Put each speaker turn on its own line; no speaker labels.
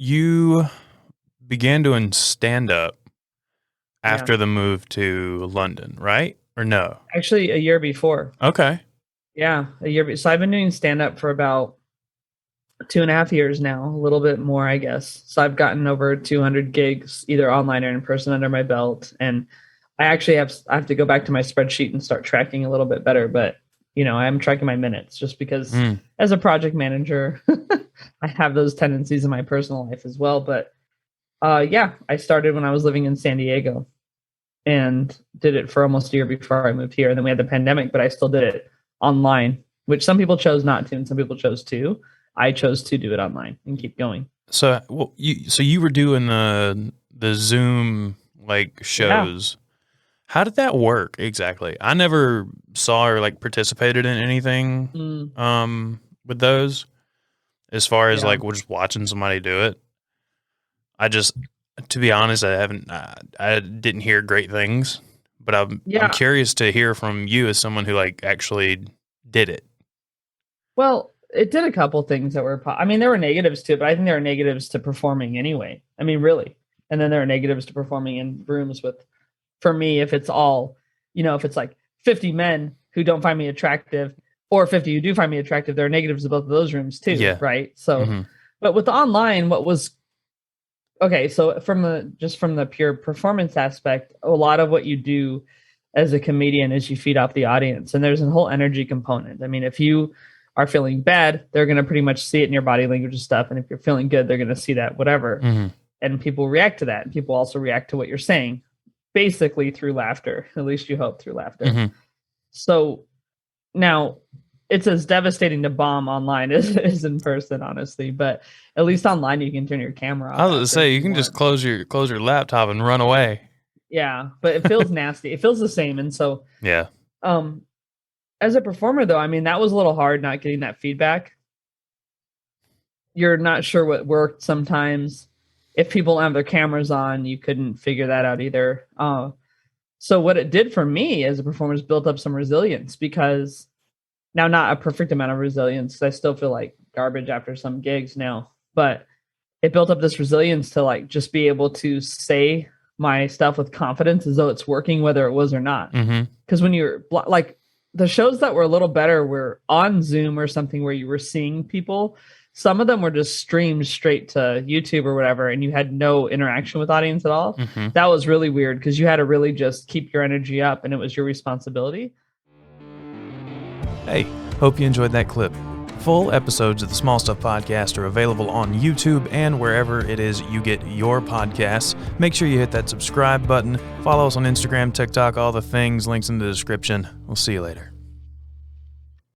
you began doing stand-up
Yeah.
after the move to London, right? Or no?
Actually, a year before.
Okay.
Yeah, a year. So I've been doing stand up for about 2.5 years now, a little bit more, I guess. So I've gotten over 200 gigs, either online or in person, under my belt. And I have to go back to my spreadsheet and start tracking a little bit better. But I'm tracking my minutes just because as a project manager, I have those tendencies in my personal life as well. But yeah, I started when I was living in San Diego and did it for almost a year before I moved here. And then we had the pandemic, but I still did it online, which some people chose not to, and some people chose to. I chose to do it online and keep going.
So, you were doing the Zoom like shows. Yeah. How did that work exactly? I never saw or like participated in anything with those. As far as like we're just watching somebody do it. To be honest, I didn't hear great things, but I'm curious to hear from you as someone who like actually did it.
Well, it did a couple things that were, there were negatives to it, but I think there are negatives to performing anyway. I mean, really. And then there are negatives to performing in rooms with, for me, if it's all, if it's like 50 men who don't find me attractive or 50 who do find me attractive, there are negatives to both of those rooms too, right? So, but with the online, so from the pure performance aspect, a lot of what you do as a comedian is you feed off the audience, and there's a whole energy component. I mean, if you are feeling bad, they're going to pretty much see it in your body language and stuff. And if you're feeling good, they're going to see that, whatever. And people react to that. And people also react to what you're saying, basically through laughter, at least you hope through laughter. So now it's as devastating to bomb online as in person, honestly, but at least online you can turn your camera off.
I was going to say, you can just close your laptop and run away.
Yeah, but it feels nasty. It feels the same. And so,
yeah.
As a performer, though, that was a little hard not getting that feedback. You're not sure what worked sometimes. If people don't have their cameras on, you couldn't figure that out either. So what it did for me as a performer is built up some resilience, because now not a perfect amount of resilience, because I still feel like garbage after some gigs now, but it built up this resilience to like just be able to say my stuff with confidence as though it's working, whether it was or not. Because when you're like, the shows that were a little better were on Zoom or something where you were seeing people. Some of them were just streamed straight to YouTube or whatever, and you had no interaction with audience at all. That was really weird, because you had to really just keep your energy up, and it was your responsibility.
Hey, hope you enjoyed that clip. Full episodes of the Small Stuff Podcast are available on YouTube and wherever it is you get your podcasts. Make sure you hit that subscribe button. Follow us on Instagram, TikTok, all the things, links in the description. We'll see you later.